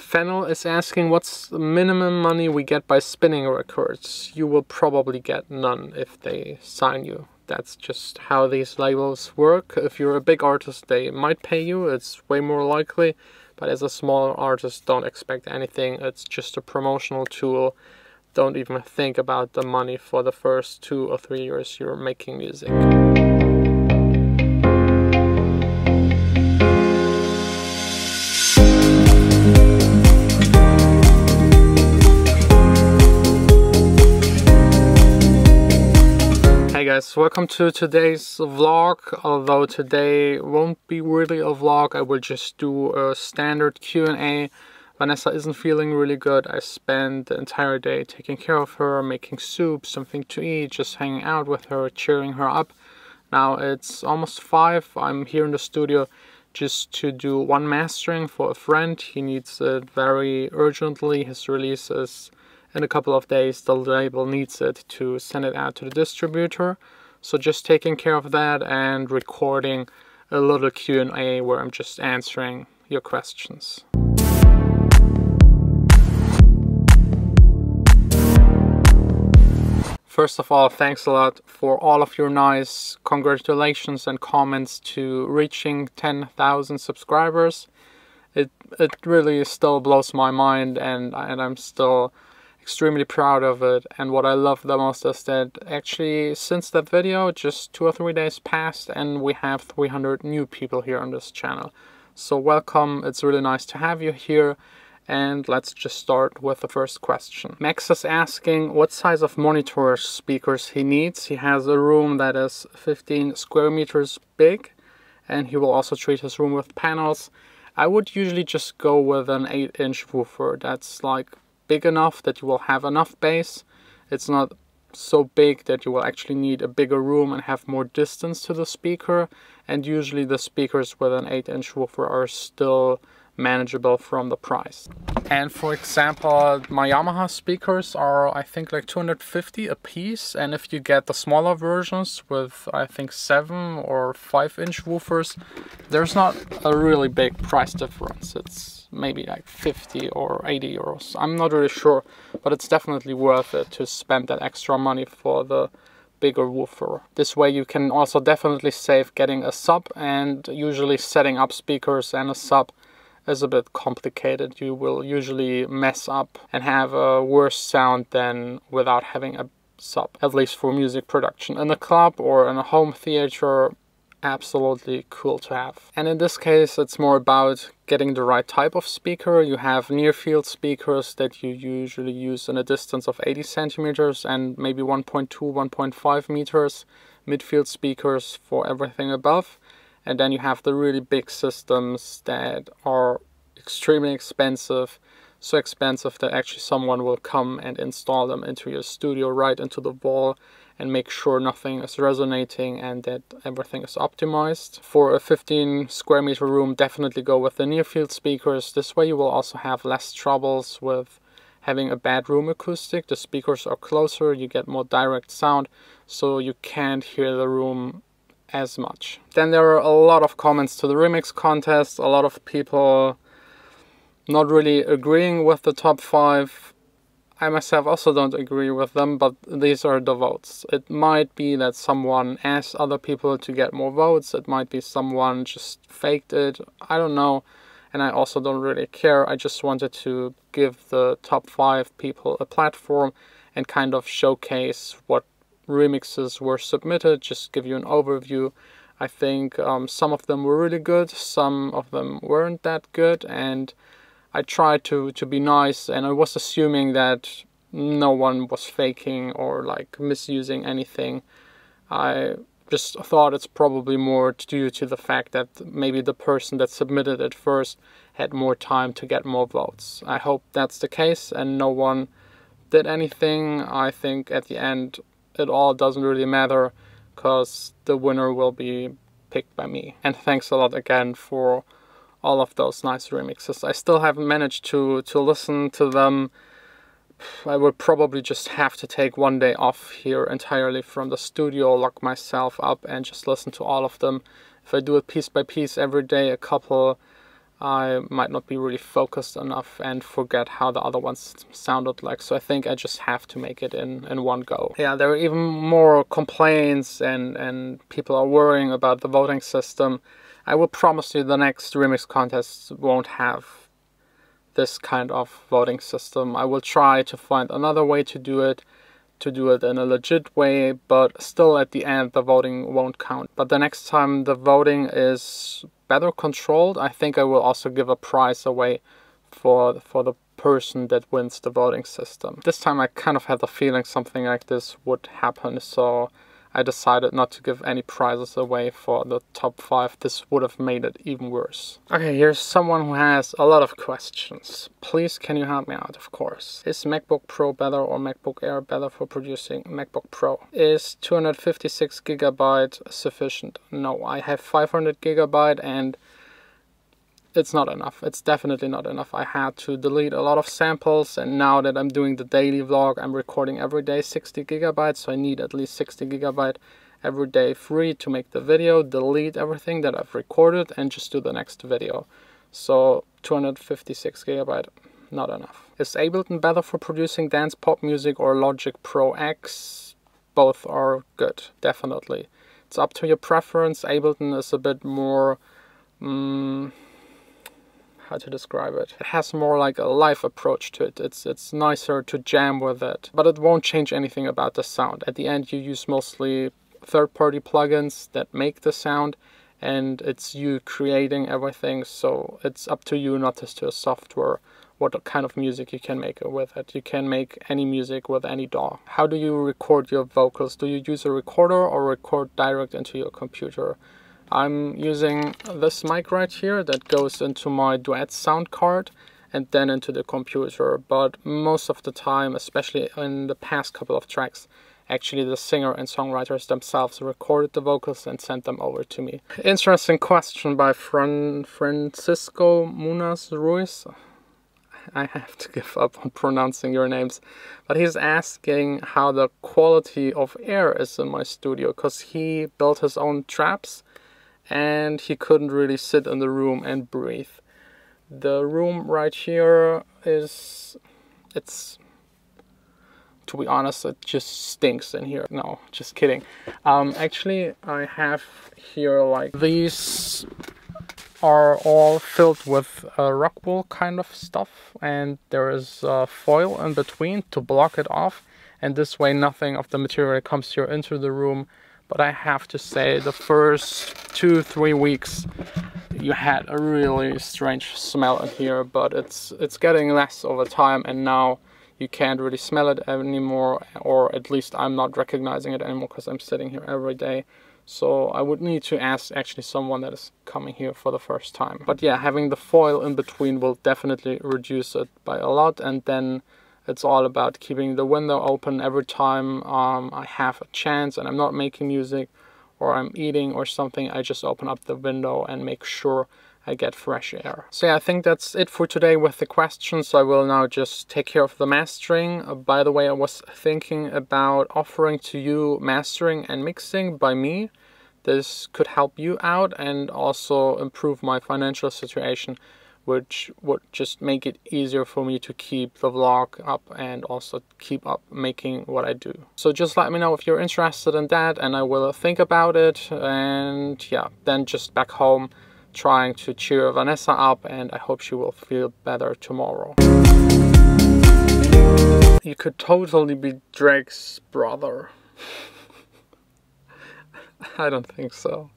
Fennel is asking what's the minimum money we get by spinning records. You will probably get none if they sign you. That's just how these labels work. If you're a big artist, they might pay you. It's way more likely. But as a small artist, don't expect anything. It's just a promotional tool. Don't even think about the money for the first 2 or 3 years you're making music. Hey guys, welcome to today's vlog. Although today won't be really a vlog, I will just do a standard Q&A. Vanessa isn't feeling really good. I spent the entire day taking care of her, making soup, something to eat, just hanging out with her, cheering her up. Now it's almost 5. I'm here in the studio just to do one mastering for a friend. He needs it very urgently. His release is in a couple of days. The label needs it to send it out to the distributor. So just taking care of that and recording a little Q&A where I'm just answering your questions. First of all, thanks a lot for all of your nice congratulations and comments to reaching 10,000 subscribers. It really still blows my mind, and I'm still extremely proud of it. And what I love the most is that actually since that video, just 2 or 3 days passed and we have 300 new people here on this channel. So welcome, it's really nice to have you here. And let's just start with the first question. Max is asking what size of monitor speakers he needs. He has a room that is 15 square meters big, and he will also treat his room with panels. I would usually just go with an 8-inch woofer. That's like big enough that you will have enough bass. It's not so big that you will actually need a bigger room and have more distance to the speaker. And usually the speakers with an 8-inch woofer are still manageable from the price. And for example, my Yamaha speakers are I think like 250 a piece, and if you get the smaller versions with I think 7 or 5-inch woofers, there's not a really big price difference. It's maybe like 50 or 80 euros. I'm not really sure, but it's definitely worth it to spend that extra money for the bigger woofer. This way you can also definitely save getting a sub, and usually setting up speakers and a sub is a bit complicated. You will usually mess up and have a worse sound than without having a sub, at least for music production. In a club or in a home theater, absolutely cool to have. And in this case, it's more about getting the right type of speaker. You have near field speakers that you usually use in a distance of 80 centimeters and maybe 1.2, 1.5 meters. Midfield speakers for everything above. And then you have the really big systems that are extremely expensive, so expensive that actually someone will come and install them into your studio right into the wall and make sure nothing is resonating and that everything is optimized. For a 15 square meter room, definitely go with the near field speakers. This way you will also have less troubles with having a bad room acoustic. The speakers are closer, you get more direct sound, so you can't hear the room as much. Then there are a lot of comments to the remix contest, a lot of people not really agreeing with the top 5. I myself also don't agree with them, but these are the votes. It might be that someone asked other people to get more votes, it might be someone just faked it, I don't know, and I also don't really care. I just wanted to give the top 5 people a platform and kind of showcase what remixes were submitted, just give you an overview. I think some of them were really good, some of them weren't that good, and I tried to be nice, and I was assuming that no one was faking or like misusing anything. I just thought it's probably more due to the fact that maybe the person that submitted it first had more time to get more votes. I hope that's the case and no one did anything. I think at the end it all doesn't really matter because the winner will be picked by me. And thanks a lot again for all of those nice remixes. I still haven't managed to listen to them. I would probably just have to take one day off here entirely from the studio, lock myself up and just listen to all of them. If I do it piece by piece every day, a couple, I might not be really focused enough and forget how the other ones sounded like. So I think I just have to make it in one go. Yeah, there are even more complaints and people are worrying about the voting system. I will promise you the next remix contest won't have this kind of voting system. I will try to find another way to do it in a legit way, but still at the end the voting won't count. But the next time the voting is better controlled, I think I will also give a prize away for the person that wins the voting system. This time I kind of had the feeling something like this would happen, so I decided not to give any prizes away for the top 5. This would have made it even worse. Okay, here's someone who has a lot of questions. Please, can you help me out, of course. Is MacBook Pro better or MacBook Air better for producing? MacBook Pro. Is 256 GB sufficient? No, I have 500 GB and it's not enough. It's definitely not enough. I had to delete a lot of samples, and now that I'm doing the daily vlog, I'm recording every day 60 GB, so I need at least 60 GB every day free to make the video, delete everything that I've recorded, and just do the next video. So 256 GB, not enough. Is Ableton better for producing dance pop music or Logic Pro X? Both are good, definitely. It's up to your preference. Ableton is a bit more... how to describe it? It has more like a live approach to it. It's nicer to jam with it, but it won't change anything about the sound. At the end you use mostly third-party plugins that make the sound, and it's you creating everything, so it's up to you, not just to a software, what kind of music you can make with it. You can make any music with any DAW. How do you record your vocals? Do you use a recorder or record direct into your computer? I'm using this mic right here that goes into my Duet sound card and then into the computer, but most of the time, especially in the past couple of tracks, actually the singer and songwriters themselves recorded the vocals and sent them over to me. Interesting question by Francisco Munoz Ruiz. I have to give up on pronouncing your names, but he's asking how the quality of air is in my studio, because he built his own traps and he couldn't really sit in the room and breathe. The room right here it's, to be honest, it just stinks in here. No, just kidding. Actually, I have here like these are all filled with rock wool kind of stuff, and there is foil in between to block it off, and this way nothing of the material comes here into the room. But I have to say, the first 2-3 weeks you had a really strange smell in here, but it's getting less over time, and now you can't really smell it anymore, or at least I'm not recognizing it anymore because I'm sitting here every day. So I would need to ask actually someone that is coming here for the first time. But yeah, having the foil in between will definitely reduce it by a lot, and then it's all about keeping the window open every time I have a chance and I'm not making music or I'm eating or something. I just open up the window and make sure I get fresh air. So yeah, I think that's it for today with the questions. I will now just take care of the mastering. By the way, I was thinking about offering to you mastering and mixing by me. This could help you out and also improve my financial situation, which would just make it easier for me to keep the vlog up and also keep up making what I do. So just let me know if you're interested in that, and I will think about it. And yeah, then just back home trying to cheer Vanessa up, and I hope she will feel better tomorrow. You could totally be Drake's brother. I don't think so.